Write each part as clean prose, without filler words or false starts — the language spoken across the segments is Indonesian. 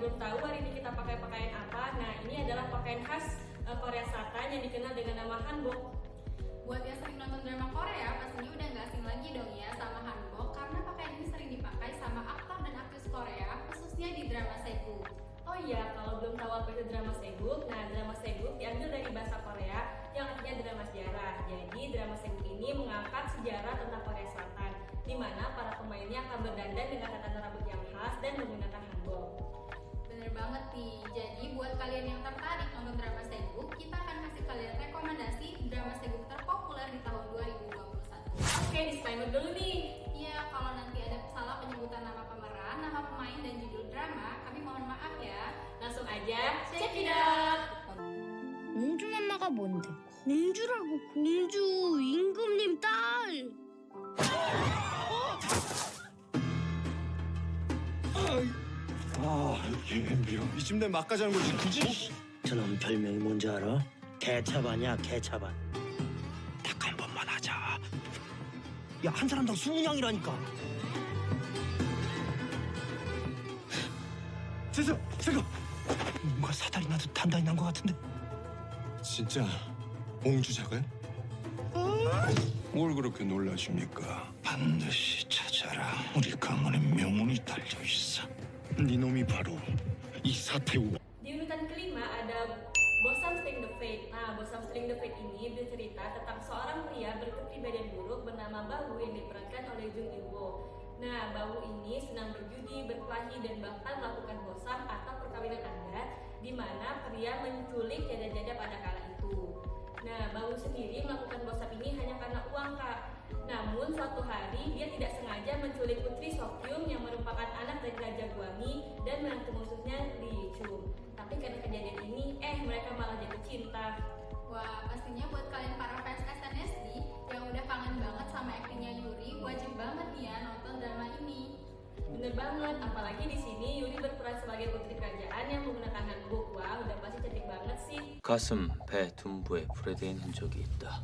belum tahu hari ini kita pakai pakaian apa, nah ini adalah pakaian khas Korea Selatan yang dikenal dengan nama hanbok. Buat yang sering nonton drama Korea, pastinya udah nggak asing lagi dong ya sama hanbok, karena pakaian ini sering dipakai sama aktor dan aktris Korea, khususnya di drama Seguk. Oh iya, kalau belum tahu apa itu drama Seguk, nah drama Seguk diambil dari bahasa Korea yang artinya drama sejarah. Jadi drama Seguk ini mengangkat sejarah tentang Korea Selatan, di mana para pemainnya akan berdandan dengan tatanan rambut yang khas dan menggunakan hanbok. Bener banget nih, jadi buat kalian yang tertarik nonton drama Seguk, kita akan kasih kalian rekomendasi drama Seguk terpopuler di tahun 2021. Oke, disclaimer dulu nih. Iya, kalau nanti ada salah penyebutan nama pemeran, nama pemain, dan judul drama, kami mohon maaf ya. Langsung aja, check it out! 공주 맘마가 뭔데? 공주라고 공주 임금님 딸. 이쯤 되면 막가지 하는 거지 굳이? 저놈 별명이 뭔지 알아? 개차반이야 개차반. 딱 한 번만 하자. 야 한 사람당 20냥이라니까. 세서 세거 뭔가 사달이 나도 단단히 난 것 같은데. 진짜 공주자가요? 뭘 그렇게 놀라십니까? 반드시 찾아라. 우리 가문의 명운이 달려있어. 네 놈이 바로 이 사태우. Di urutan kelima ada Bosam String the Fate. Nah, Bosam String the Fate ini bercerita tentang seorang pria berkepribadian buruk bernama Bahu yang diperankan oleh Jung Il-woo. Nah, Bahu ini senang berjudi, berkelahi, dan bahkan melakukan bosam atau perkawinan adat, di mana pria menculik janda-janda pada kala itu. Nah, Bahu sendiri melakukan bosam ini hanya karena uang, Kak. Namun suatu hari dia tidak sengaja menculik putri Sokyung yang merupakan anak dari Raja Gwangi dan menantu musuhnya Lee Chung. Tapi karena kejadian ini, mereka malah jatuh cinta. Wah, pastinya buat kalian para fans SNSD yang udah kangen banget sama aktingnya Yuri, wajib banget nih ya nonton drama ini. Bener banget, apalagi di sini Yuri berperan sebagai putri kerajaan yang menggunakan hanbok. Wah, udah pasti cantik banget sih. 가슴, 배, 둔부에 불에 대인 흔적이 있다.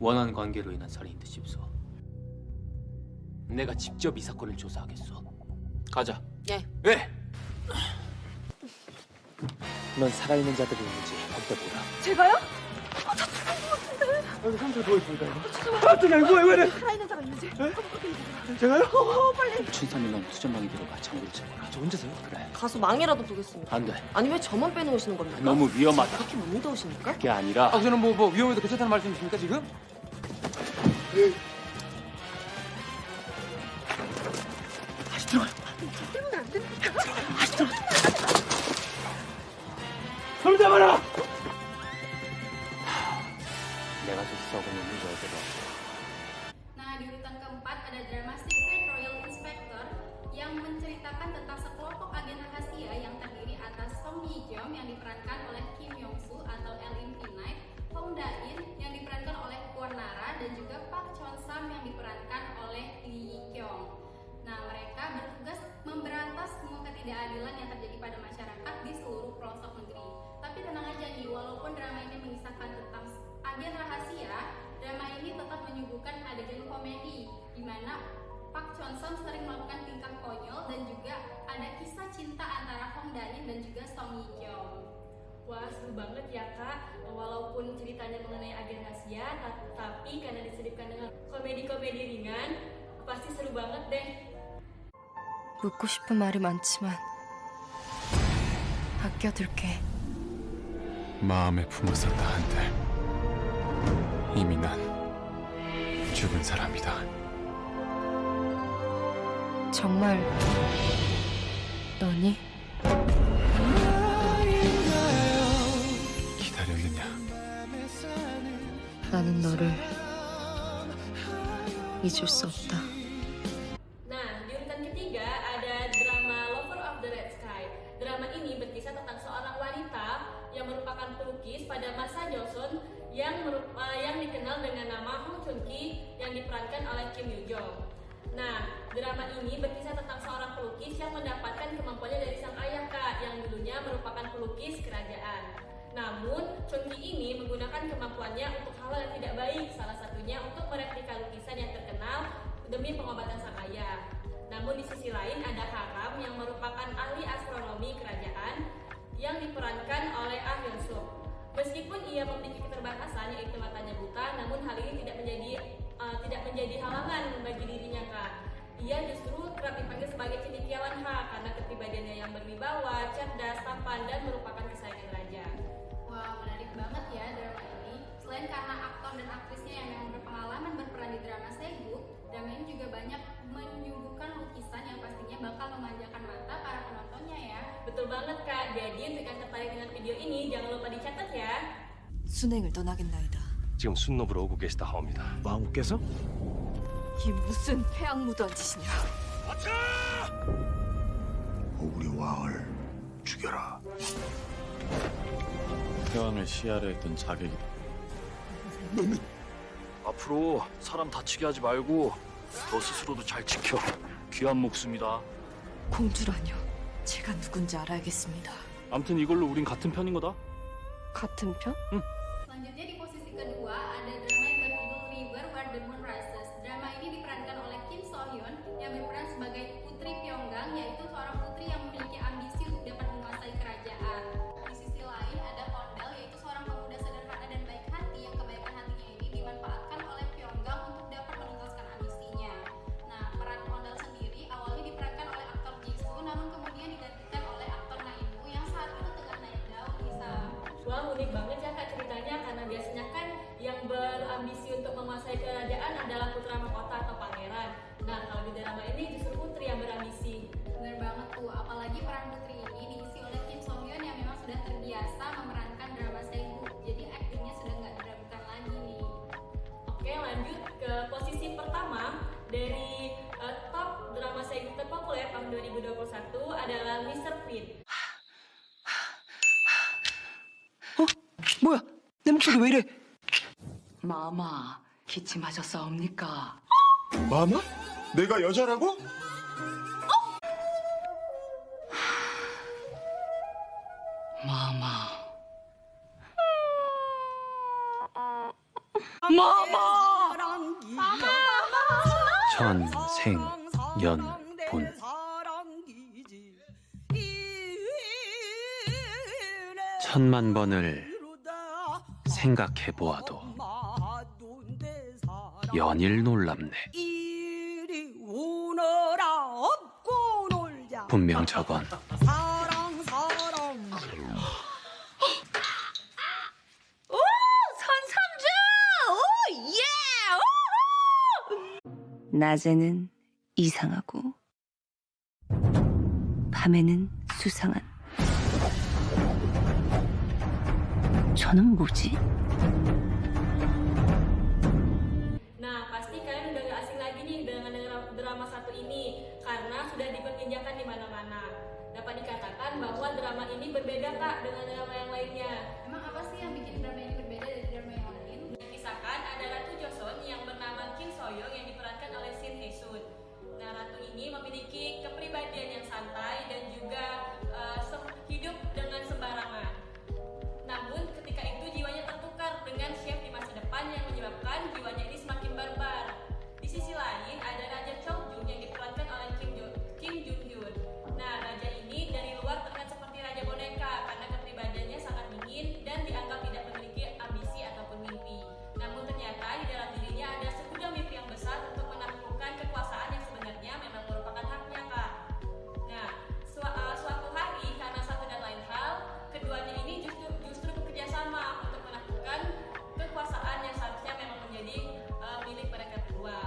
원한 관계로 인한 살인인데 싶소. 내가 직접 이 사건을 조사하겠소. 가자. 예. 왜? 넌 살아있는 자들이 있는지 확대 보라. 제가요? 여기 상처 누워 있습니다. 죄송합니다. 왜? 살아있는 사람 있는지. 제가요? 빨리. 춘삼이랑 수전망이 들어가 창구를 채워라. 저 혼자서요? 그래. 가서 망이라도 보겠습니다. 안 돼. 아니 왜 저만 빼놓으시는 겁니까? 너무 위험하다. 그렇게 못 믿어오십니까? 그게 아니라. 저는 뭐 위험해도 괜찮다는 말씀이십니까 지금? 다시 들어가요. 때문에 안 됩니까? 다시 들어가. 손 잡아라! 내가 줬어, 그놈이 여자로. Nah, di urutan keempat ada drama Secret Royal Inspector yang menceritakan tentang sekelompok agen rahasia yang terdiri atas Song Hye-kyung yang diperankan oleh Kim Yong-soo atau El Infinite, Hong Da-in yang diperankan oleh Kwon Nara, dan juga Park Chon-sam yang diperankan oleh Lee Yi-kyung. Nah, mereka bertugas memberantas semua ketidakadilan yang terjadi pada masyarakat di seluruh pelosok negeri. Tapi tenang aja nih, walaupun drama ini mengisahkan tentang agen rahasia, drama ini tetap menyuguhkan adegan komedi, di mana Park Chon-sam sering melakukan tingkah konyol, dan juga ada kisah cinta antara Hong Da-in dan juga Song Hye-kyung. Wah, seru banget ya, Kak. Walaupun ceritanya mengenai agen rahasia, tapi karena diselipkan dengan komedi-komedi ringan, pasti seru banget deh. 묻고 싶은 말이 많지만 아껴둘게. 마음에 품었었다 한들 이미 난 죽은 사람이다. 정말 너니? 기다렸느냐? 나는 너를 잊을 수 없다. Nah, di urutan ketiga ada drama Lover of the Red Sky. Drama ini berkisah tentang seorang wanita yang merupakan pelukis pada masa Joseon yang dikenal dengan nama Hong Chun-ki yang diperankan oleh Kim Yoo-jong. Nah, drama ini berkisah tentang seorang pelukis yang mendapatkan kemampuannya dari sang ayah, Kak, yang dulunya merupakan pelukis kerajaan. Namun, Chun-ki ini menggunakan kemampuannya untuk hal yang tidak baik, salah satunya untuk mereplika lukisan yang terkenal demi pengobatan sang ayah. Namun di sisi lain ada Haram yang merupakan ahli astronomi kerajaan yang diperankan oleh Ah Hyun Suk. Meskipun ia memiliki keterbatasan yaitu matanya buta, namun hal ini tidak menjadi halangan bagi dirinya, Kak. Ia justru kerap dipanggil sebagai cendekiawan karena kepribadiannya yang berwibawa, cerdas, tampan, dan merupakan kesayangan raja. Wah, menarik banget ya drama ini. Selain karena aktor dan aktrisnya yang memang berpengalaman berperan di drama Seguk, drama ini juga banyak menyuguhkan lukisan yang pastinya bakal memanjakan mata para penontonnya ya. Betul banget, Kak. Jadi untuk yang tertarik dengan video ini, jangan lupa dicatat ya. 순행을 떠나겠나이다. 지금 순노부로 오고 계시다 하옵니다. 왕후께서? 이 무슨 폐악무도한 짓이냐? 우리 왕을 죽여라. 태왕을 시하려 했던 자객이다. 앞으로 사람 다치게 하지 말고 너 스스로도 잘 지켜. 귀한 목숨이다. 공주라뇨. 제가 누군지 알아야겠습니다. 암튼 이걸로 우린 같은 편인 거다. 같은 편? Selanjutnya di posisi kedua ada drama yang berjudul River Where the Moon Rises. Drama ini diperankan oleh Kim So Hyun yang berperan sebagai Putri Pyeonggang, yaitu seorang putri yang memiliki ambisi untuk dapat menguasai kerajaan. Di sisi lain ada Ondal, yaitu seorang pemuda sederhana dan baik hati yang kebaikan hatinya ini dimanfaatkan oleh Pyeonggang untuk dapat menuntaskan ambisinya. Nah, peran Ondal sendiri awalnya diperankan oleh aktor Jisoo, namun kemudian digantikan oleh aktor Na In-woo yang saat itu tengah naik daun, Lisa. Wah, unik banget ya, Kak, ceritanya, karena biasanya kan yang berambisi untuk menguasai kerajaan adalah putra mahkota atau pangeran. Nah, kalau di drama ini justru putri yang berambisi. Bener banget tuh, apalagi peran putri ini diisi oleh Kim So Hyun yang memang sudah terbiasa memerankan drama Seguk. Jadi aktingnya sudah nggak diragukan lagi nih. Oke, lanjut ke posisi pertama dari top drama Seguk terpopuler tahun 2021 adalah Mr. Queen. 뭐야? 내 목소리 왜 이래? 마마, 기침하셨사옵니까? 마마? 내가 여자라고? 마마. 천생연분. 천만 번을 생각해 보아도 연일 놀랍네. 분명 저건 낮에는 이상하고 밤에는 수상한 저는 뭐지? Nah, pasti kalian udah gak asing lagi nih dengan drama satu ini karena sudah diperbincangkan di mana-mana. Dapat dikatakan bahwa drama ini berbeda, Kak, dengan drama yang lainnya. Emang apa sih yang bikin drama ini berbeda dari drama yang lain? Dikisahkan ada Ratu Joseon yang bernama Kim So Young yang diperankan oleh Shin Hye Sun. Nah, ratu ini memiliki kepribadian yang santai dan juga hidup dengan sembarangan. Namun ketika itu jiwanya tertukar dengan chef di masa depan yang menyebabkan jiwanya ini semakin barbar. Di sisi lain ada Raja Cheongjun yang diperankan oleh Kim Jun Hyun. Nah, raja ini dari luar terlihat seperti raja boneka karena kepribadiannya sangat dingin dan dianggap tidak memiliki ambisi ataupun mimpi. Namun ternyata di dalam dirinya ada segudang mimpi yang besar untuk menaklukkan kekuasaan yang sebenarnya memang merupakan haknya, Kak. Nah, suatu hari karena satu dan lain hal, keduanya ini justru bekerja sama untuk menaklukkan kekuasaan yang seharusnya memang menjadi milik mereka berdua.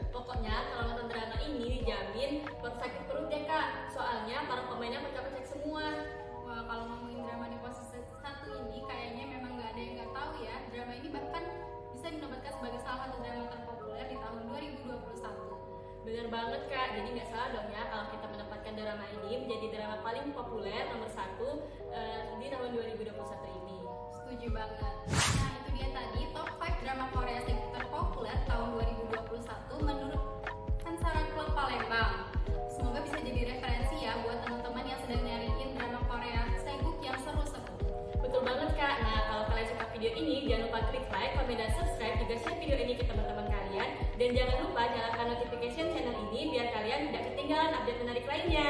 Pokoknya kalau nonton drama ini dijamin sakit perut deh, Kak. Soalnya para pemainnya pecah-pecah semua. Wah, kalau ngomongin drama di posisi satu ini kayaknya memang nggak ada yang nggak tahu ya. Drama ini bahkan bisa dinobatkan sebagai salah satu drama terpopuler di tahun 2021. Bener banget, Kak, jadi nggak salah dong ya kalau kita menempatkan drama ini menjadi drama paling populer nomor 1 di tahun 2021 ini. Setuju banget. Nah, itu dia tadi top 5 drama Korea Seguk terpopuler tahun 2021 menurut Sensara Club Palembang. Semoga bisa jadi referensi ya buat teman-teman yang sedang nyariin drama Korea Seguk yang seru-seru. Betul banget, Kak. Nah, kalau kalian suka video ini, jangan lupa klik like, komen, dan subscribe. Juga share video ini ke teman-teman kalian. Dan jangan lupa nyalakan notification channel ini biar kalian tidak ketinggalan update menarik lainnya.